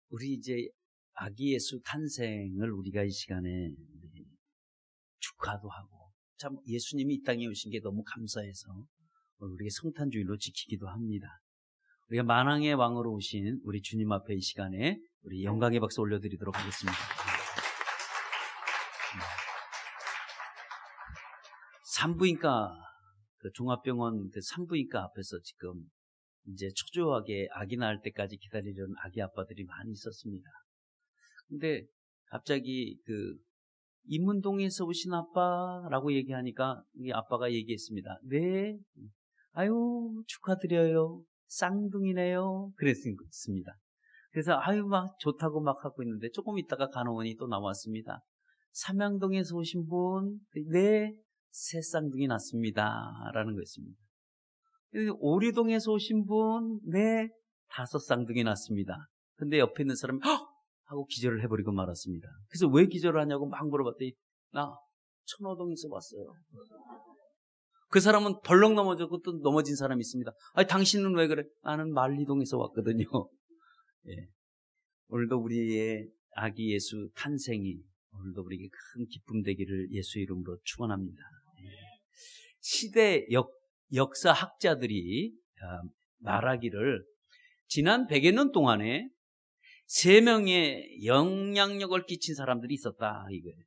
우리 아기 예수 탄생을 우리가 이 시간에 축하도 하고, 참 예수님이 이 땅에 오신 게 너무 감사해서 우리가 성탄주일로 지키기도 합니다. 우리가 만왕의 왕으로 오신 우리 주님 앞에 이 시간에 우리 영광의 박수 올려드리도록 하겠습니다. 산부인과, 종합병원 산부인과 앞에서 지금 이제 초조하게 아기 낳을 때까지 기다리려는 아기 아빠들이 많이 있었습니다. 근데 갑자기 인문동에서 오신 아빠라고 얘기하니까 이 아빠가 얘기했습니다. 네, 아유 축하드려요, 쌍둥이네요, 그랬습니다. 그래서 아유 막 좋다고 막 하고 있는데 조금 있다가 간호원이 또 나왔습니다. 삼양동에서 오신 분, 네, 새 쌍둥이 낳습니다 라는 거였습니다. 오리동에서 오신 분, 네, 5 쌍둥이 낳습니다. 근데 옆에 있는 사람이 헉! 하고 기절을 해버리고 말았습니다. 그래서 왜 기절을 하냐고 막 물어봤더니 나 천호동에서 왔어요. 그 사람은 벌렁 넘어졌고 또 넘어진 사람이 있습니다. 아니 당신은 왜 그래? 나는 만리동에서 왔거든요. 예. 오늘도 우리의 아기 예수 탄생이 오늘도 우리에게 큰 기쁨 되기를 예수 이름으로 축원합니다. 예. 시대 역사학자들이 말하기를 지난 100여 년 동안에 3명의 영향력을 끼친 사람들이 있었다 이거예요.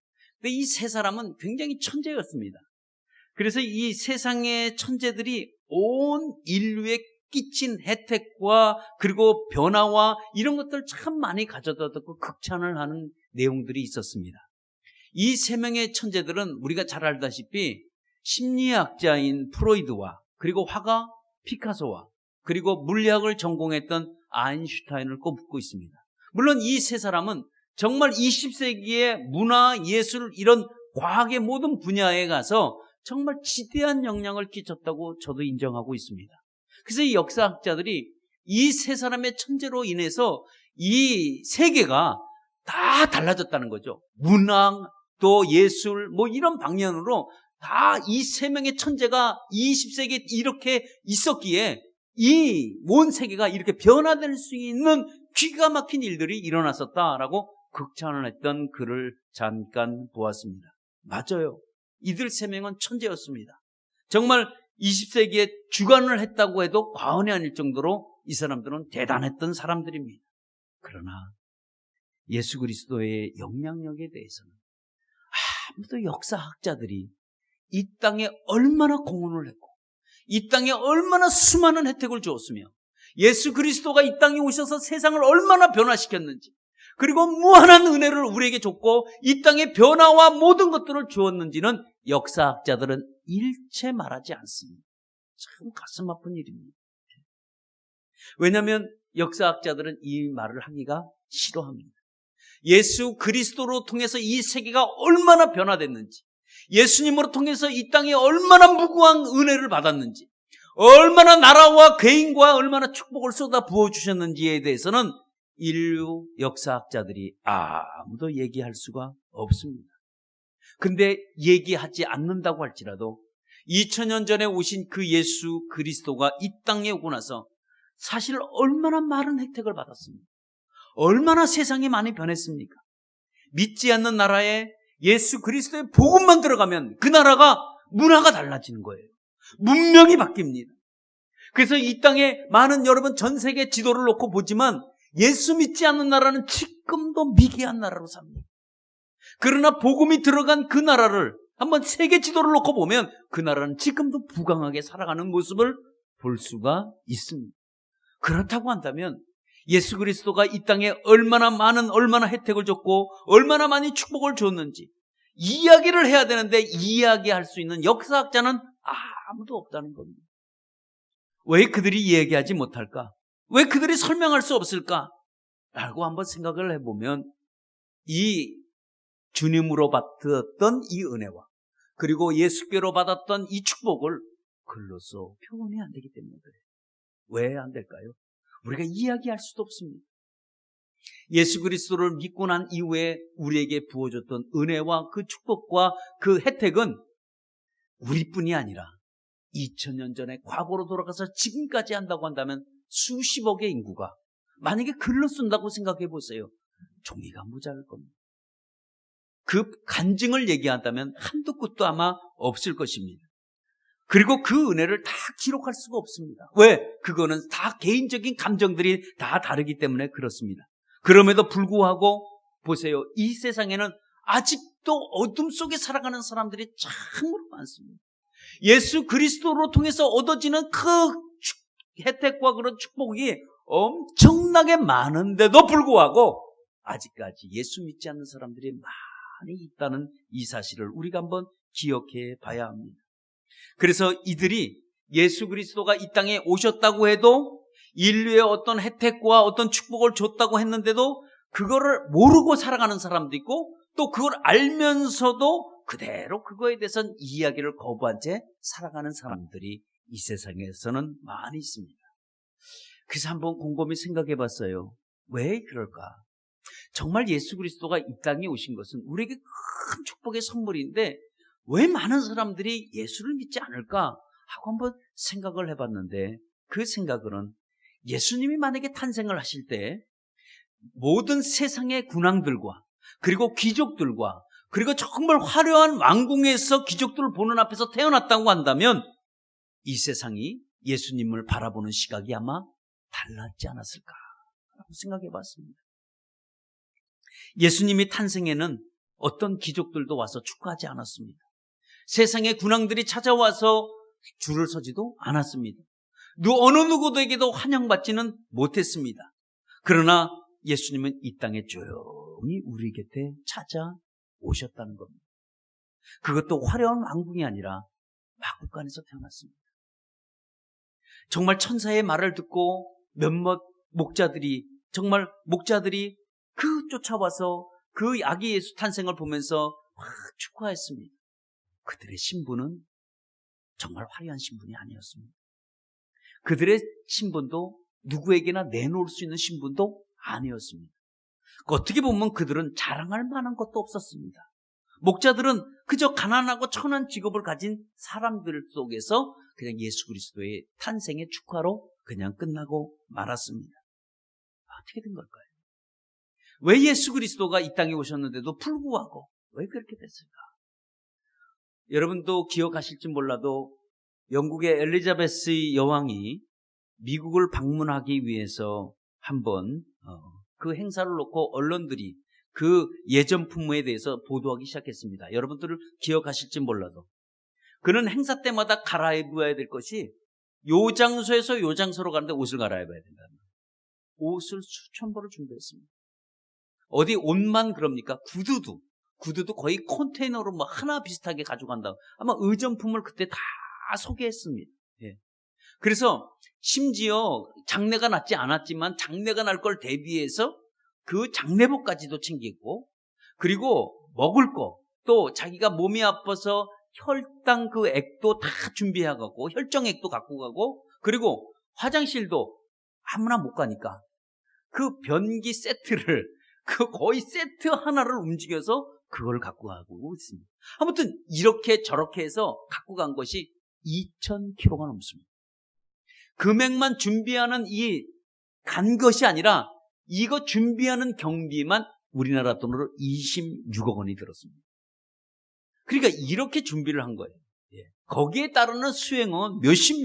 근데 이 3사람은 굉장히 천재였습니다. 그래서 이 세상의 천재들이 온 인류에 끼친 혜택과 그리고 변화와 이런 것들 참 많이 가져다 듣고 극찬을 하는 내용들이 있었습니다. 이 3명의 천재들은 우리가 잘 알다시피 심리학자인 프로이드와 그리고 화가 피카소와 그리고 물리학을 전공했던 아인슈타인을 꼽고 있습니다. 물론 이 3사람은 정말 20세기의 문화, 예술 이런 과학의 모든 분야에 가서 정말 지대한 영향을 끼쳤다고 저도 인정하고 있습니다. 그래서 이 역사학자들이 이 3사람의 천재로 인해서 이 세계가 다 달라졌다는 거죠. 문학, 또 예술, 뭐 이런 방면으로 다 이 3명의 천재가 20세기에 이렇게 있었기에 이 온 세계가 이렇게 변화될 수 있는 기가 막힌 일들이 일어났었다라고 극찬을 했던 글을 잠깐 보았습니다. 맞아요. 이들 3명은 천재였습니다. 정말 20세기에 주관을 했다고 해도 과언이 아닐 정도로 이 사람들은 대단했던 사람들입니다. 그러나 예수 그리스도의 영향력에 대해서는 아무도 역사학자들이 이 땅에 얼마나 공헌을 했고 이 땅에 얼마나 수많은 혜택을 주었으며 예수 그리스도가 이 땅에 오셔서 세상을 얼마나 변화시켰는지 그리고 무한한 은혜를 우리에게 줬고 이 땅의 변화와 모든 것들을 주었는지는 역사학자들은 일체 말하지 않습니다. 참 가슴 아픈 일입니다. 왜냐하면 역사학자들은 이 말을 하기가 싫어합니다. 예수 그리스도로 통해서 이 세계가 얼마나 변화됐는지 예수님으로 통해서 이 땅에 얼마나 무궁한 은혜를 받았는지 얼마나 나라와 개인과 얼마나 축복을 쏟아 부어주셨는지에 대해서는 인류 역사학자들이 아무도 얘기할 수가 없습니다. 근데 얘기하지 않는다고 할지라도 2000년 전에 오신 그 예수 그리스도가 이 땅에 오고 나서 사실 얼마나 많은 혜택을 받았습니까? 얼마나 세상이 많이 변했습니까? 믿지 않는 나라에 예수 그리스도의 복음만 들어가면 그 나라가 문화가 달라지는 거예요. 문명이 바뀝니다. 그래서 이 땅에 많은 여러분 전 세계 지도를 놓고 보지만 예수 믿지 않는 나라는 지금도 미개한 나라로 삽니다. 그러나 복음이 들어간 그 나라를 한번 세계 지도를 놓고 보면 그 나라는 지금도 부강하게 살아가는 모습을 볼 수가 있습니다. 그렇다고 한다면 예수 그리스도가 이 땅에 얼마나 혜택을 줬고 얼마나 많이 축복을 줬는지 이야기를 해야 되는데 이야기할 수 있는 역사학자는 아무도 없다는 겁니다. 왜 그들이 얘기하지 못할까? 왜 그들이 설명할 수 없을까? 라고 한번 생각을 해보면 이 주님으로 받았던 이 은혜와 그리고 예수께로 받았던 이 축복을 글로써 표현이 안 되기 때문에 그래요. 왜 안 될까요? 우리가 이야기할 수도 없습니다. 예수 그리스도를 믿고 난 이후에 우리에게 부어줬던 은혜와 그 축복과 그 혜택은 우리뿐이 아니라 2000년 전에 과거로 돌아가서 지금까지 한다고 한다면 수십억의 인구가 만약에 글로 쓴다고 생각해 보세요. 종이가 모자랄 겁니다. 그 간증을 얘기한다면 한두 끝도 아마 없을 것입니다. 그리고 그 은혜를 다 기록할 수가 없습니다. 왜? 그거는 다 개인적인 감정들이 다 다르기 때문에 그렇습니다. 그럼에도 불구하고 보세요. 이 세상에는 아직도 어둠 속에 살아가는 사람들이 참으로 많습니다. 예수 그리스도로 통해서 얻어지는 그 혜택과 그런 축복이 엄청나게 많은데도 불구하고 아직까지 예수 믿지 않는 사람들이 많이 있다는 이 사실을 우리가 한번 기억해 봐야 합니다. 그래서 이들이 예수 그리스도가 이 땅에 오셨다고 해도 인류의 어떤 혜택과 어떤 축복을 줬다고 했는데도 그거를 모르고 살아가는 사람도 있고 또 그걸 알면서도 그대로 그거에 대해서는 이야기를 거부한 채 살아가는 사람들이 이 세상에서는 많이 있습니다. 그래서 한번 곰곰이 생각해 봤어요. 왜 그럴까? 정말 예수 그리스도가 이 땅에 오신 것은 우리에게 큰 축복의 선물인데 왜 많은 사람들이 예수를 믿지 않을까 하고 한번 생각을 해봤는데 그 생각은 예수님이 만약에 탄생을 하실 때 모든 세상의 군왕들과 그리고 귀족들과 그리고 정말 화려한 왕궁에서 귀족들을 보는 앞에서 태어났다고 한다면 이 세상이 예수님을 바라보는 시각이 아마 달랐지 않았을까라고 생각해 봤습니다. 예수님이 탄생에는 어떤 귀족들도 와서 축하하지 않았습니다. 세상의 군왕들이 찾아와서 줄을 서지도 않았습니다. 어느 누구에게도 환영받지는 못했습니다. 그러나 예수님은 이 땅에 조용히 우리 곁에 찾아오셨다는 겁니다. 그것도 화려한 왕궁이 아니라 마구간에서 태어났습니다. 정말 천사의 말을 듣고 몇몇 목자들이 그 쫓아와서 그 아기 예수 탄생을 보면서 막 축하했습니다. 그들의 신분은 정말 화려한 신분이 아니었습니다. 그들의 신분도 누구에게나 내놓을 수 있는 신분도 아니었습니다. 어떻게 보면 그들은 자랑할 만한 것도 없었습니다. 목자들은 그저 가난하고 천한 직업을 가진 사람들 속에서 그냥 예수 그리스도의 탄생의 축하로 그냥 끝나고 말았습니다. 어떻게 된 걸까요? 왜 예수 그리스도가 이 땅에 오셨는데도 불구하고 왜 그렇게 됐을까? 여러분도 기억하실지 몰라도 영국의 엘리자베스 여왕이 미국을 방문하기 위해서 한번 그 행사를 놓고 언론들이 그 예전 풍무에 대해서 보도하기 시작했습니다. 여러분들을 기억하실지 몰라도 그는 행사 때마다 갈아입어야 될 것이 요 장소에서 요 장소로 가는데 옷을 갈아입어야 된다는 거예요. 옷을 수천 벌을 준비했습니다. 어디 옷만 그럽니까? 구두도 거의 컨테이너로 뭐 하나 비슷하게 가져간다고 아마 의전품을 그때 다 소개했습니다. 예. 그래서 심지어 장례가 났지 않았지만 장례가 날 걸 대비해서 그 장례복까지도 챙기고 그리고 먹을 거 또 자기가 몸이 아파서 혈당 그 액도 다 준비해가고 혈정액도 갖고 가고 그리고 화장실도 아무나 못 가니까 그 변기 세트를 그 거의 세트 하나를 움직여서 그걸 갖고 가고 있습니다. 아무튼 이렇게 저렇게 해서 갖고 간 것이 2,000kg가 넘습니다. 금액만 준비하는 간 것이 아니라 이거 준비하는 경비만 우리나라 돈으로 26억 원이 들었습니다. 그러니까 이렇게 준비를 한 거예요. 예. 거기에 따르는 수행은 몇십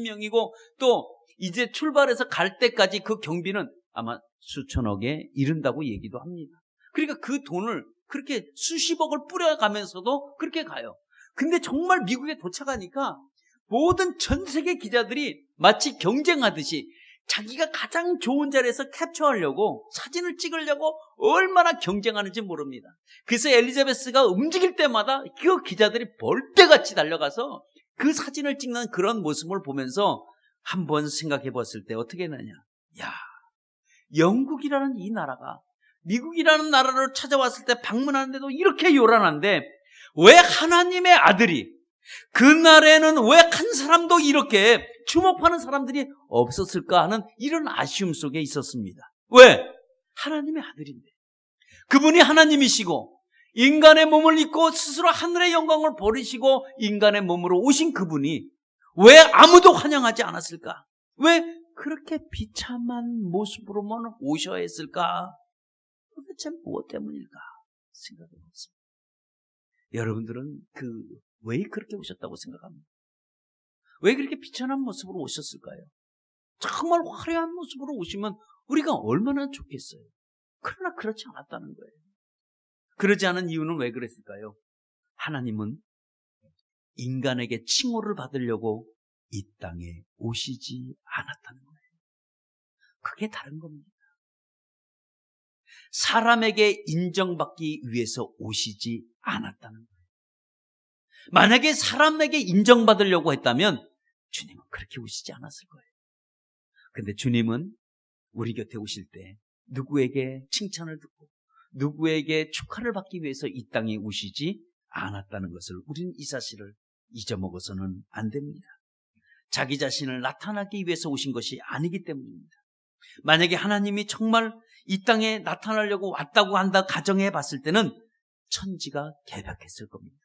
명이고 또 이제 출발해서 갈 때까지 그 경비는 아마 수천억에 이른다고 얘기도 합니다. 그러니까 그 돈을 그렇게 수십억을 뿌려가면서도 그렇게 가요. 근데 정말 미국에 도착하니까 모든 전 세계 기자들이 마치 경쟁하듯이 자기가 가장 좋은 자리에서 캡처하려고 사진을 찍으려고 얼마나 경쟁하는지 모릅니다. 그래서 엘리자베스가 움직일 때마다 그 기자들이 벌떼같이 달려가서 그 사진을 찍는 그런 모습을 보면서 한번 생각해 봤을 때 어떻게 되느냐. 야, 영국이라는 이 나라가 미국이라는 나라를 찾아왔을 때 방문하는데도 이렇게 요란한데 왜 하나님의 아들이 그날에는 왜 한 사람도 이렇게 주목하는 사람들이 없었을까 하는 이런 아쉬움 속에 있었습니다. 왜? 하나님의 아들인데 그분이 하나님이시고 인간의 몸을 입고 스스로 하늘의 영광을 버리시고 인간의 몸으로 오신 그분이 왜 아무도 환영하지 않았을까? 왜 그렇게 비참한 모습으로만 오셔야 했을까? 도대체 무엇 때문일까 생각해 봤습니다. 여러분들은 왜 그렇게 오셨다고 생각합니까? 왜 그렇게 비천한 모습으로 오셨을까요? 정말 화려한 모습으로 오시면 우리가 얼마나 좋겠어요. 그러나 그렇지 않았다는 거예요. 그러지 않은 이유는 왜 그랬을까요? 하나님은 인간에게 칭호를 받으려고 이 땅에 오시지 않았다는 거예요. 그게 다른 겁니다. 사람에게 인정받기 위해서 오시지 않았다는 거예요. 만약에 사람에게 인정받으려고 했다면 주님은 그렇게 오시지 않았을 거예요. 근데 주님은 우리 곁에 오실 때 누구에게 칭찬을 듣고 누구에게 축하를 받기 위해서 이 땅에 오시지 않았다는 것을 우리는 이 사실을 잊어먹어서는 안 됩니다. 자기 자신을 나타나기 위해서 오신 것이 아니기 때문입니다. 만약에 하나님이 정말 이 땅에 나타나려고 왔다고 한다 가정해 봤을 때는 천지가 개벽했을 겁니다.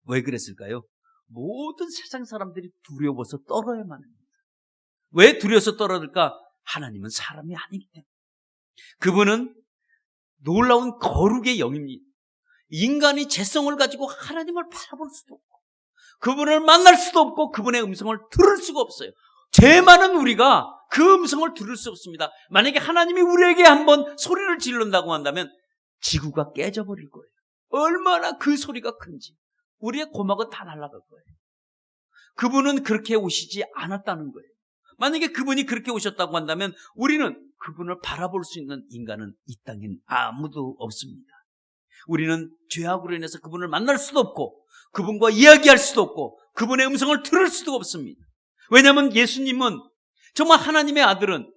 왜 그랬을까요? 모든 세상 사람들이 두려워서 떨어야만 합니다. 왜 두려워서 떨어질까? 하나님은 사람이 아니기 때문에. 그분은 놀라운 거룩의 영입니다. 인간이 죄성을 가지고 하나님을 바라볼 수도 없고 그분을 만날 수도 없고 그분의 음성을 들을 수가 없어요. 죄 많은 우리가 그 음성을 들을 수 없습니다. 만약에 하나님이 우리에게 한번 소리를 지른다고 한다면 지구가 깨져버릴 거예요. 얼마나 그 소리가 큰지 우리의 고막은 다 날아갈 거예요. 그분은 그렇게 오시지 않았다는 거예요. 만약에 그분이 그렇게 오셨다고 한다면 우리는 그분을 바라볼 수 있는 인간은 이 땅엔 아무도 없습니다. 우리는 죄악으로 인해서 그분을 만날 수도 없고 그분과 이야기할 수도 없고 그분의 음성을 들을 수도 없습니다. 왜냐하면 예수님은 정말 하나님의 아들은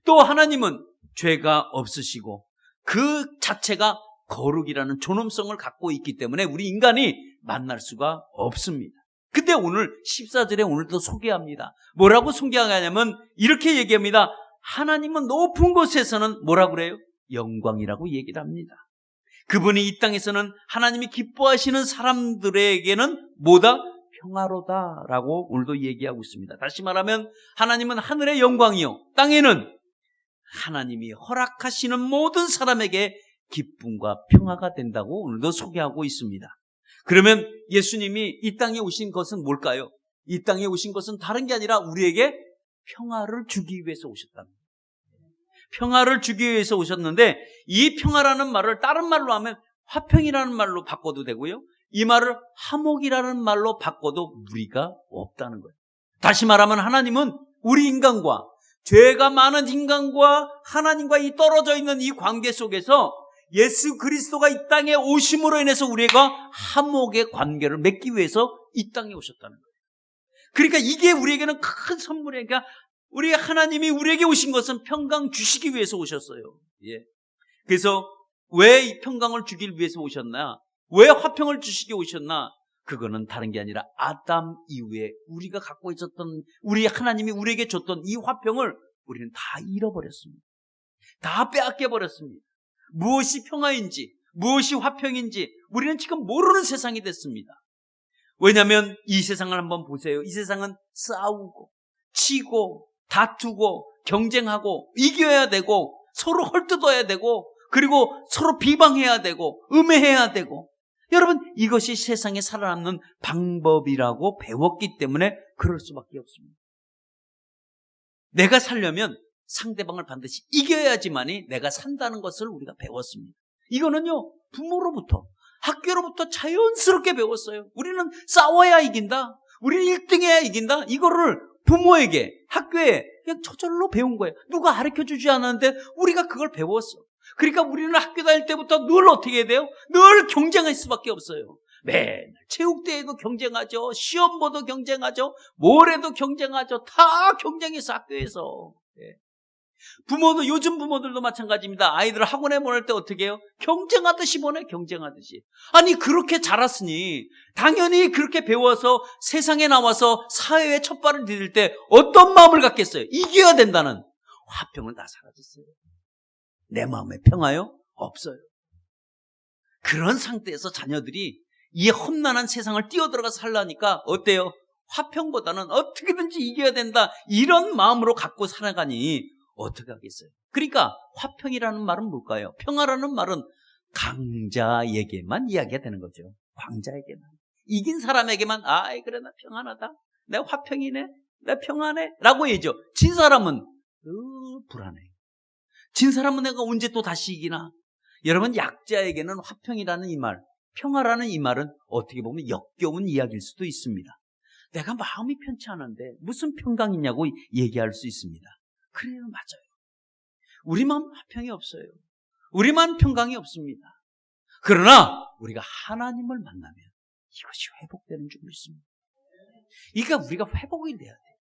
또 하나님은 죄가 없으시고 그 자체가 거룩이라는 존엄성을 갖고 있기 때문에 우리 인간이 만날 수가 없습니다. 근데 오늘 14절에 오늘도 소개합니다. 뭐라고 소개하냐면 이렇게 얘기합니다. 하나님은 높은 곳에서는 뭐라고 그래요? 영광이라고 얘기를 합니다. 그분이 이 땅에서는 하나님이 기뻐하시는 사람들에게는 뭐다? 평화로다라고 오늘도 얘기하고 있습니다. 다시 말하면 하나님은 하늘의 영광이요 땅에는 하나님이 허락하시는 모든 사람에게 기쁨과 평화가 된다고 오늘도 소개하고 있습니다. 그러면 예수님이 이 땅에 오신 것은 뭘까요? 이 땅에 오신 것은 다른 게 아니라 우리에게 평화를 주기 위해서 오셨답니다. 평화를 주기 위해서 오셨는데 이 평화라는 말을 다른 말로 하면 화평이라는 말로 바꿔도 되고요. 이 말을 화목이라는 말로 바꿔도 무리가 없다는 거예요. 다시 말하면 하나님은 우리 인간과 죄가 많은 인간과 하나님과 이 떨어져 있는 이 관계 속에서 예수 그리스도가 이 땅에 오심으로 인해서 우리가 화목의 관계를 맺기 위해서 이 땅에 오셨다는 거예요. 그러니까 이게 우리에게는 큰 선물이에요. 그러니까 우리 하나님이 우리에게 오신 것은 평강 주시기 위해서 오셨어요. 예. 그래서 왜 이 평강을 주길 위해서 오셨나? 왜 화평을 주시기 오셨나? 그거는 다른 게 아니라 아담 이후에 우리가 갖고 있었던 우리 하나님이 우리에게 줬던 이 화평을 우리는 다 잃어버렸습니다. 다 빼앗겨 버렸습니다. 무엇이 평화인지 무엇이 화평인지 우리는 지금 모르는 세상이 됐습니다. 왜냐하면 이 세상을 한번 보세요. 이 세상은 싸우고 치고 다투고 경쟁하고 이겨야 되고 서로 헐뜯어야 되고 그리고 서로 비방해야 되고 음해해야 되고 여러분 이것이 세상에 살아남는 방법이라고 배웠기 때문에 그럴 수밖에 없습니다. 내가 살려면 상대방을 반드시 이겨야지만이 내가 산다는 것을 우리가 배웠습니다. 이거는요 부모로부터 학교로부터 자연스럽게 배웠어요. 우리는 싸워야 이긴다. 우리는 1등해야 이긴다. 이거를 부모에게 학교에 그냥 저절로 배운 거예요. 누가 가르쳐주지 않았는데 우리가 그걸 배웠어. 그러니까 우리는 학교 다닐 때부터 늘 어떻게 해야 돼요? 늘 경쟁할 수밖에 없어요. 맨날 체육대회도 경쟁하죠. 시험 보도 경쟁하죠. 뭘 해도 경쟁하죠. 다 경쟁해서 학교에서. 부모도 요즘 부모들도 마찬가지입니다. 아이들을 학원에 보낼 때 어떻게 해요? 경쟁하듯이 보내. 경쟁하듯이. 아니 그렇게 자랐으니 당연히 그렇게 배워서 세상에 나와서 사회에 첫 발을 디딜 때 어떤 마음을 갖겠어요? 이겨야 된다는 화평은 다 사라졌어요. 내 마음에 평화요? 없어요. 그런 상태에서 자녀들이 이 험난한 세상을 뛰어들어가 살라니까 어때요? 화평보다는 어떻게든지 이겨야 된다, 이런 마음으로 갖고 살아가니 어떻게 하겠어요? 그러니까 화평이라는 말은 뭘까요? 평화라는 말은 강자에게만 이야기가 되는 거죠. 강자에게만. 이긴 사람에게만 아이 그래 나 평안하다, 내 화평이네, 내 평안해 라고 해야죠. 진 사람은 불안해. 진 사람은 내가 언제 또 다시 이기나. 여러분, 약자에게는 화평이라는 이 말, 평화라는 이 말은 어떻게 보면 역겨운 이야기일 수도 있습니다. 내가 마음이 편치 않은데 무슨 평강이냐고 얘기할 수 있습니다. 그래요, 맞아요. 우리 마음 화평이 없어요. 우리 마음 평강이 없습니다. 그러나 우리가 하나님을 만나면 이것이 회복되는 줄 믿습니다. 그러니까 우리가 회복이 돼야 돼요.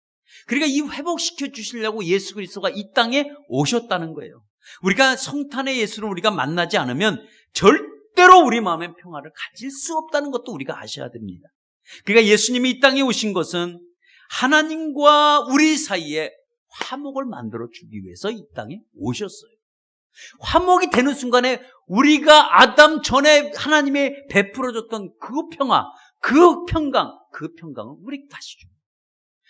그러니까 이 회복시켜 주시려고 예수 그리스도가 이 땅에 오셨다는 거예요. 우리가 성탄의 예수를 우리가 만나지 않으면 절대로 우리 마음의 평화를 가질 수 없다는 것도 우리가 아셔야 됩니다. 그러니까 예수님이 이 땅에 오신 것은 하나님과 우리 사이에 화목을 만들어 주기 위해서 이 땅에 오셨어요. 화목이 되는 순간에 우리가 아담 전에 하나님이 베풀어줬던 그 평화, 그 평강을 우리에게 다시 줍니다.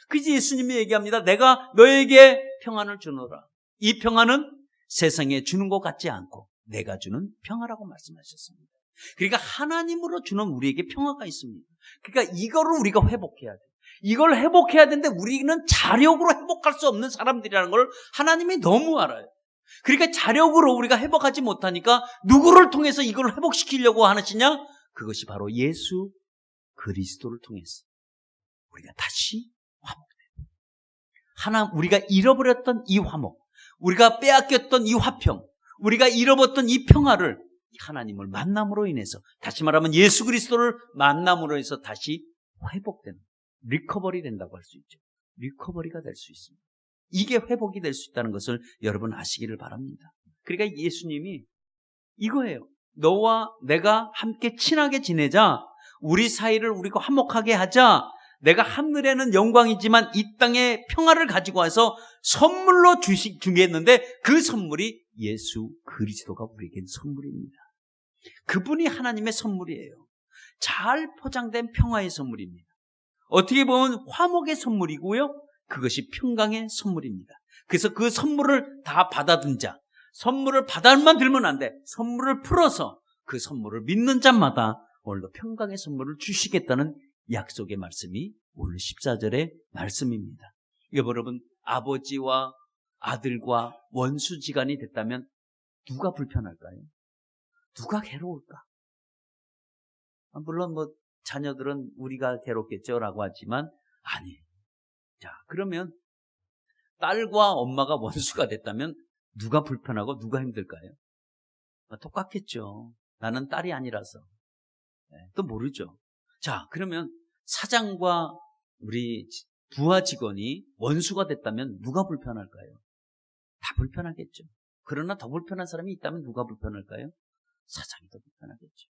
그래서 예수님이 얘기합니다. 내가 너에게 평안을 주노라. 이 평안은 세상에 주는 것 같지 않고 내가 주는 평화라고 말씀하셨습니다. 그러니까 하나님으로 주는 우리에게 평화가 있습니다. 그러니까 이거를 우리가 회복해야 돼요. 이걸 회복해야 되는데 우리는 자력으로 회복할 수 없는 사람들이라는 걸 하나님이 너무 알아요. 그러니까 자력으로 우리가 회복하지 못하니까 누구를 통해서 이걸 회복시키려고 하시냐? 그것이 바로 예수 그리스도를 통해서 우리가 다시 화목돼요. 우리가 잃어버렸던 이 화목, 우리가 빼앗겼던 이 화평, 우리가 잃어버렸던 이 평화를 하나님을 만남으로 인해서, 다시 말하면 예수 그리스도를 만남으로 해서 다시 회복되는, 리커버리 된다고 할 수 있죠. 리커버리가 될 수 있습니다. 이게 회복이 될 수 있다는 것을 여러분 아시기를 바랍니다. 그러니까 예수님이 이거예요. 너와 내가 함께 친하게 지내자, 우리 사이를 우리가 화목하게 하자, 내가 하늘에는 영광이지만 이 땅에 평화를 가지고 와서 선물로 주겠는데 그 선물이 예수 그리스도가 우리에겐 선물입니다. 그분이 하나님의 선물이에요. 잘 포장된 평화의 선물입니다. 어떻게 보면 화목의 선물이고요, 그것이 평강의 선물입니다. 그래서 그 선물을 다 받아든 자, 선물을 받아만 들면 안 돼. 선물을 풀어서 그 선물을 믿는 자마다 오늘도 평강의 선물을 주시겠다는 약속의 말씀이 오늘 14절의 말씀입니다. 여러분, 아버지와 아들과 원수지간이 됐다면 누가 불편할까요? 누가 괴로울까? 물론 자녀들은 우리가 괴롭겠죠라고 하지만 아니에요. 자, 그러면 딸과 엄마가 원수가 됐다면 누가 불편하고 누가 힘들까요? 똑같겠죠. 나는 딸이 아니라서. 또 모르죠. 자, 그러면 사장과 우리 부하 직원이 원수가 됐다면 누가 불편할까요? 다 불편하겠죠. 그러나 더 불편한 사람이 있다면 누가 불편할까요? 사장이 더 불편하겠죠.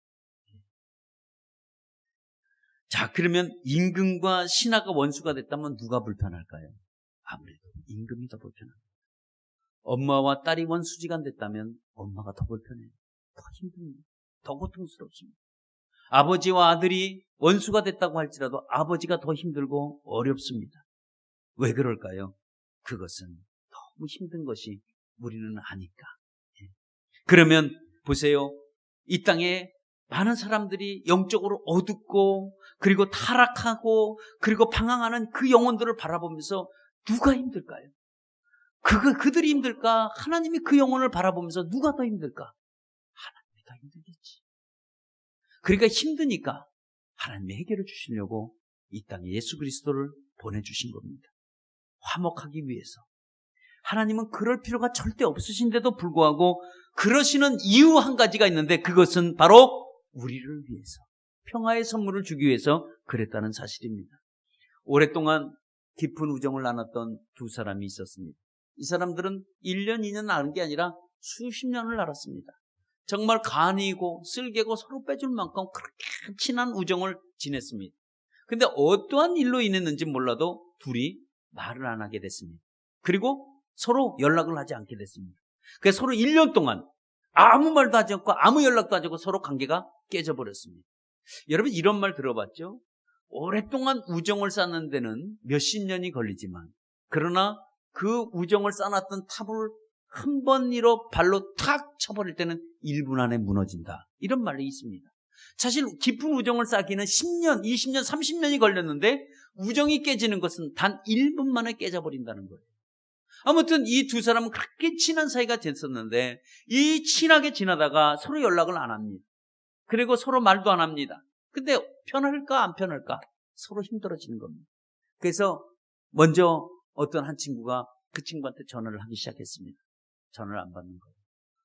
자, 그러면 임금과 신하가 원수가 됐다면 누가 불편할까요? 아무래도 임금이 더 불편합니다. 엄마와 딸이 원수지간 됐다면 엄마가 더 불편해요. 더 힘듭니다. 더 고통스럽습니다. 아버지와 아들이 원수가 됐다고 할지라도 아버지가 더 힘들고 어렵습니다. 왜 그럴까요? 그것은 너무 힘든 것이 우리는 아니까. 그러면 보세요. 이 땅에 많은 사람들이 영적으로 어둡고 그리고 타락하고 그리고 방황하는 그 영혼들을 바라보면서 누가 힘들까요? 그들이 힘들까? 하나님이 그 영혼을 바라보면서 누가 더 힘들까? 하나님이 더 힘들겠지. 그러니까 힘드니까 하나님이 해결해 주시려고 이 땅에 예수 그리스도를 보내주신 겁니다. 화목하기 위해서. 하나님은 그럴 필요가 절대 없으신데도 불구하고 그러시는 이유 한 가지가 있는데 그것은 바로 우리를 위해서, 평화의 선물을 주기 위해서 그랬다는 사실입니다. 오랫동안 깊은 우정을 나눴던 두 사람이 있었습니다. 이 사람들은 1년, 2년 아는 게 아니라 수십 년을 알았습니다. 정말 간이고 쓸개고 서로 빼줄 만큼 그렇게 친한 우정을 지냈습니다. 근데 어떠한 일로 인했는지 몰라도 둘이 말을 안 하게 됐습니다. 그리고 서로 연락을 하지 않게 됐습니다. 그래서 서로 1년 동안 아무 말도 하지 않고 아무 연락도 하지 않고 서로 관계가 깨져버렸습니다. 여러분 이런 말 들어봤죠? 오랫동안 우정을 쌓는 데는 몇십 년이 걸리지만, 그러나 그 우정을 쌓았던 탑을 한 번으로 발로 탁 쳐버릴 때는 1분 안에 무너진다. 이런 말이 있습니다. 사실 깊은 우정을 쌓기는 10년, 20년, 30년이 걸렸는데 우정이 깨지는 것은 단 1분 만에 깨져버린다는 거예요. 아무튼 이 두 사람은 그렇게 친한 사이가 됐었는데 이 친하게 지나다가 서로 연락을 안 합니다. 그리고 서로 말도 안 합니다. 근데 편할까 안 편할까? 서로 힘들어지는 겁니다. 그래서 먼저 어떤 한 친구가 그 친구한테 전화를 하기 시작했습니다. 전화를 안 받는 거예요.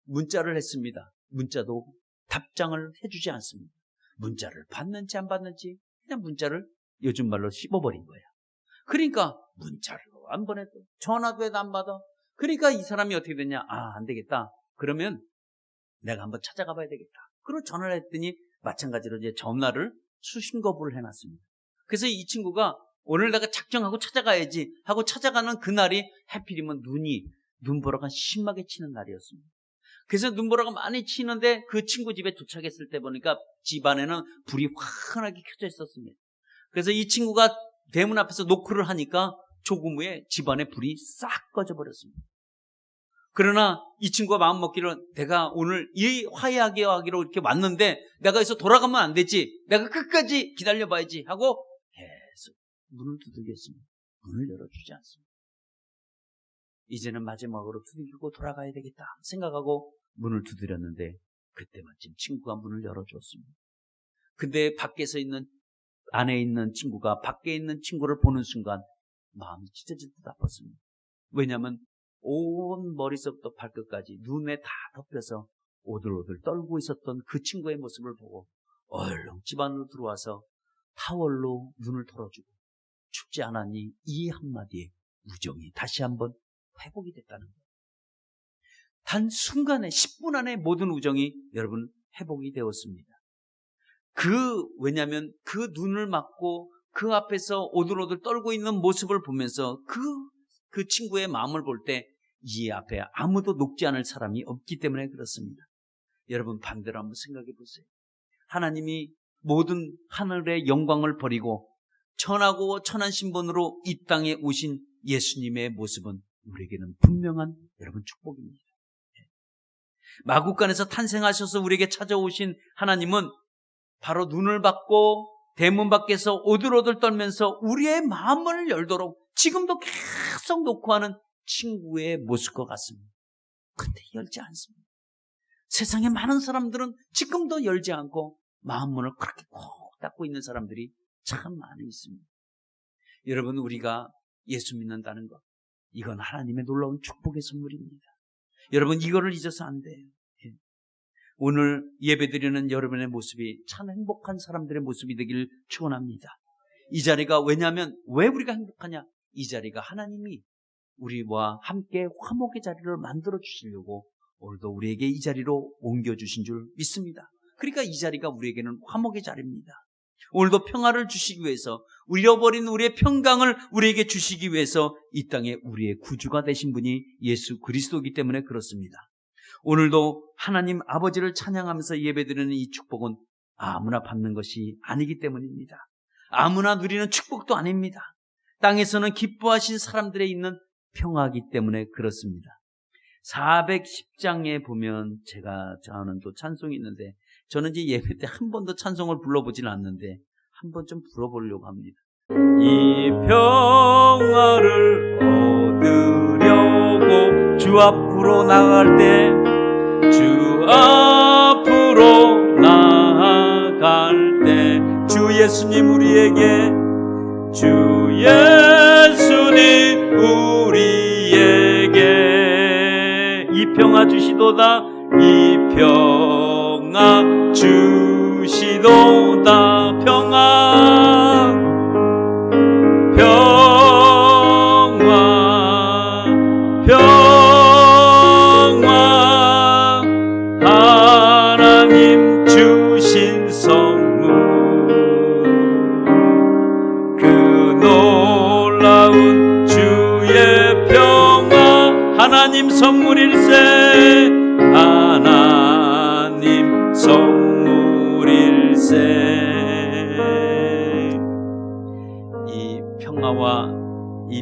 문자를 했습니다. 문자도 답장을 해주지 않습니다. 문자를 받는지 안 받는지 그냥 문자를 요즘 말로 씹어버린 거예요. 그러니까 문자를 안 보내도 전화도 해도 안 받아. 그러니까 이 사람이 어떻게 됐냐? 안 되겠다. 그러면 내가 한번 찾아가 봐야 되겠다. 그리고 전화를 했더니 마찬가지로 이제 전화를 수신 거부를 해놨습니다. 그래서 이 친구가 오늘 내가 작정하고 찾아가야지 하고 찾아가는 그날이 하필이면 눈보라가 심하게 치는 날이었습니다. 그래서 눈보라가 많이 치는데 그 친구 집에 도착했을 때 보니까 집안에는 불이 환하게 켜져 있었습니다. 그래서 이 친구가 대문 앞에서 노크를 하니까 조금 후에 집안에 불이 싹 꺼져버렸습니다. 그러나 이 친구가 마음 먹기를 내가 오늘 이 화해하게 하기로 이렇게 왔는데 내가 여기서 돌아가면 안 되지. 내가 끝까지 기다려봐야지 하고 계속 문을 두들겼습니다. 문을 열어주지 않습니다. 이제는 마지막으로 두들기고 돌아가야 되겠다 생각하고 문을 두드렸는데 그때 마침 친구가 문을 열어주었습니다. 근데 안에 있는 친구가 밖에 있는 친구를 보는 순간 마음이 찢어질 듯 아팠습니다. 왜냐하면 온 머리서부터 발끝까지 눈에 다 덮여서 오들오들 떨고 있었던 그 친구의 모습을 보고 얼른 집 안으로 들어와서 타월로 눈을 털어주고 춥지 않았니? 이 한마디에 우정이 다시 한번 회복이 됐다는 거예요. 단 순간에 10분 안에 모든 우정이 여러분 회복이 되었습니다. 왜냐하면 그 눈을 맞고 그 앞에서 오들오들 떨고 있는 모습을 보면서 그 친구의 마음을 볼 때 이 앞에 아무도 녹지 않을 사람이 없기 때문에 그렇습니다. 여러분 반대로 한번 생각해 보세요. 하나님이 모든 하늘의 영광을 버리고 천하고 천한 신분으로 이 땅에 오신 예수님의 모습은 우리에게는 분명한 여러분 축복입니다. 마국간에서 탄생하셔서 우리에게 찾아오신 하나님은 바로 눈을 받고 대문 밖에서 오들오들 떨면서 우리의 마음을 열도록 지금도 계속 노크하는 친구의 모습과 같습니다. 근데 열지 않습니다. 세상에 많은 사람들은 지금도 열지 않고 마음 문을 그렇게 꼭 닫고 있는 사람들이 참 많이 있습니다. 여러분 우리가 예수 믿는다는 것 이건 하나님의 놀라운 축복의 선물입니다. 여러분 이거를 잊어서 안 돼요. 오늘 예배드리는 여러분의 모습이 참 행복한 사람들의 모습이 되길 축원합니다. 이 자리가 왜냐하면 왜 우리가 행복하냐? 이 자리가 하나님이 우리와 함께 화목의 자리를 만들어 주시려고 오늘도 우리에게 이 자리로 옮겨주신 줄 믿습니다. 그러니까 이 자리가 우리에게는 화목의 자리입니다. 오늘도 평화를 주시기 위해서 잃어버린 우리의 평강을 우리에게 주시기 위해서 이 땅에 우리의 구주가 되신 분이 예수 그리스도이기 때문에 그렇습니다. 오늘도 하나님 아버지를 찬양하면서 예배드리는 이 축복은 아무나 받는 것이 아니기 때문입니다. 아무나 누리는 축복도 아닙니다. 땅에서는 기뻐하신 사람들에 있는 평화이기 때문에 그렇습니다. 410장에 보면 저는 또 찬송이 있는데 저는 이제 예배 때 한 번도 찬송을 불러보지는 않는데 한 번 좀 불러보려고 합니다. 이 평화를 얻으려고 주 앞으로 나갈 때 주 앞으로 나갈 때 주 예수님 우리에게 주 예수님 우리에게 이 평화 주시도다 이 평화 주시도다 평화 하나님 주신 선물 그 놀라운 주의 평화 하나님 선물일세 하나님 선물일세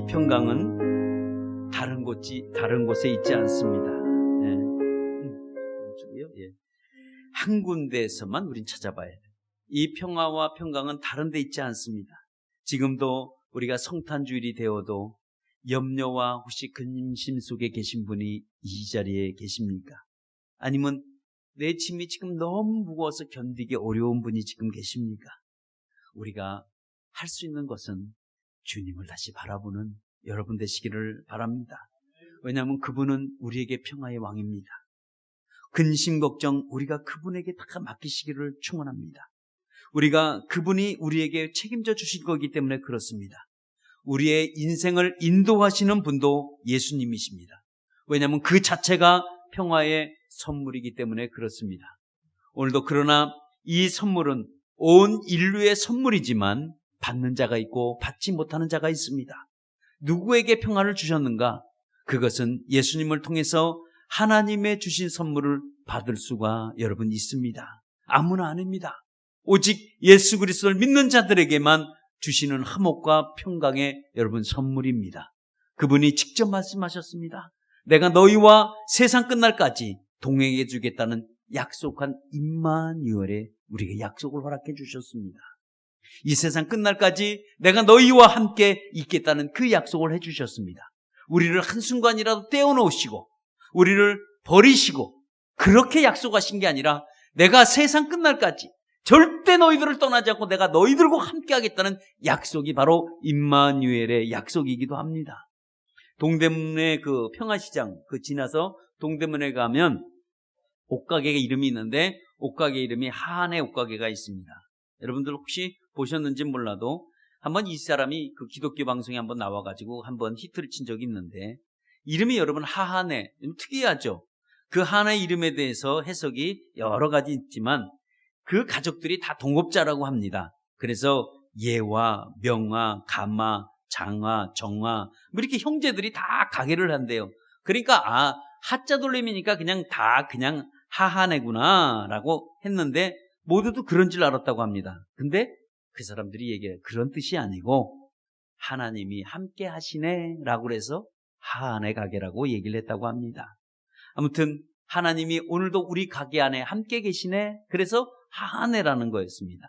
이 평강은 다른 곳에 있지 않습니다. 예. 한 군데에서만 우린 찾아봐야 돼요. 이 평화와 평강은 다른 데 있지 않습니다. 지금도 우리가 성탄주일이 되어도 염려와 혹시 근심 속에 계신 분이 이 자리에 계십니까? 아니면 내 짐이 지금 너무 무거워서 견디기 어려운 분이 지금 계십니까? 우리가 할 수 있는 것은 주님을 다시 바라보는 여러분 되시기를 바랍니다. 왜냐하면 그분은 우리에게 평화의 왕입니다. 근심 걱정 우리가 그분에게 다 맡기시기를 축원합니다. 우리가 그분이 우리에게 책임져 주실 거기 때문에 그렇습니다. 우리의 인생을 인도하시는 분도 예수님이십니다. 왜냐하면 그 자체가 평화의 선물이기 때문에 그렇습니다. 오늘도 그러나 이 선물은 온 인류의 선물이지만 받는 자가 있고 받지 못하는 자가 있습니다. 누구에게 평화를 주셨는가? 그것은 예수님을 통해서 하나님의 주신 선물을 받을 수가 여러분 있습니다. 아무나 아닙니다. 오직 예수 그리스도를 믿는 자들에게만 주시는 화목과 평강의 여러분 선물입니다. 그분이 직접 말씀하셨습니다. 내가 너희와 세상 끝날까지 동행해 주겠다는 약속한 임마누엘의 우리에게 약속을 허락해 주셨습니다. 이 세상 끝날까지 내가 너희와 함께 있겠다는 그 약속을 해 주셨습니다. 우리를 한순간이라도 떼어놓으시고 우리를 버리시고 그렇게 약속하신 게 아니라 내가 세상 끝날까지 절대 너희들을 떠나지 않고 내가 너희들과 함께 하겠다는 약속이 바로 임마누엘의 약속이기도 합니다. 동대문의 그 평화시장 지나서 동대문에 가면 옷가게 이름이 있는데 옷가게 이름이 하한의 옷가게가 있습니다. 여러분들 혹시 보셨는지 몰라도 한번 이 사람이 그 기독교 방송에 한번 나와가지고 한번 히트를 친 적이 있는데 이름이 여러분 하한의 특이하죠. 그 하한의 이름에 대해서 해석이 여러 가지 있지만 그 가족들이 다 동업자라고 합니다. 그래서 예와, 명화, 가마, 장화, 정화 이렇게 형제들이 다 가게를 한대요. 그러니까 하자 돌림이니까 그냥 하한애구나 라고 했는데 모두도 그런 줄 알았다고 합니다. 근데 그 사람들이 얘기해요. 그런 뜻이 아니고 하나님이 함께 하시네 라고 해서 하한의 가게라고 얘기를 했다고 합니다. 아무튼 하나님이 오늘도 우리 가게 안에 함께 계시네 그래서 하한애라는 거였습니다.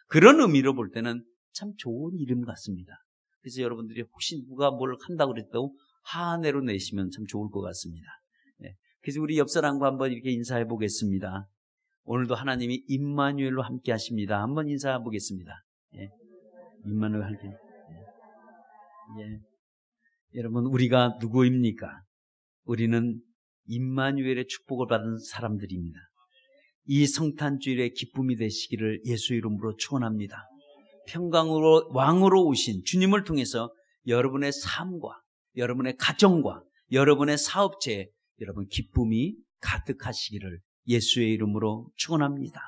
그런 의미로 볼 때는 참 좋은 이름 같습니다. 그래서 여러분들이 혹시 누가 뭘 한다고 그랬다고 하한애로 내시면 참 좋을 것 같습니다. 그래서 우리 옆 사람과 한번 이렇게 인사해 보겠습니다. 오늘도 하나님이 임마누엘로 함께 하십니다. 한번 인사해 보겠습니다. 임마누엘 함께. 여러분 우리가 누구입니까? 우리는 임마누엘의 축복을 받은 사람들입니다. 이 성탄주일의 기쁨이 되시기를 예수 이름으로 축원합니다. 평강으로 왕으로 오신 주님을 통해서 여러분의 삶과 여러분의 가정과 여러분의 사업체에 여러분 기쁨이 가득하시기를 예수의 이름으로 축원합니다.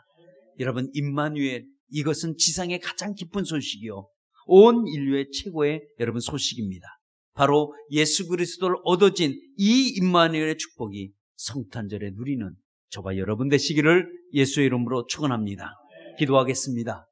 여러분 임마누엘 이것은 지상의 가장 기쁜 소식이요 온 인류의 최고의 여러분 소식입니다. 바로 예수 그리스도를 얻어진 이 임마누엘의 축복이 성탄절에 누리는 저와 여러분 되시기를 예수의 이름으로 축원합니다. 기도하겠습니다.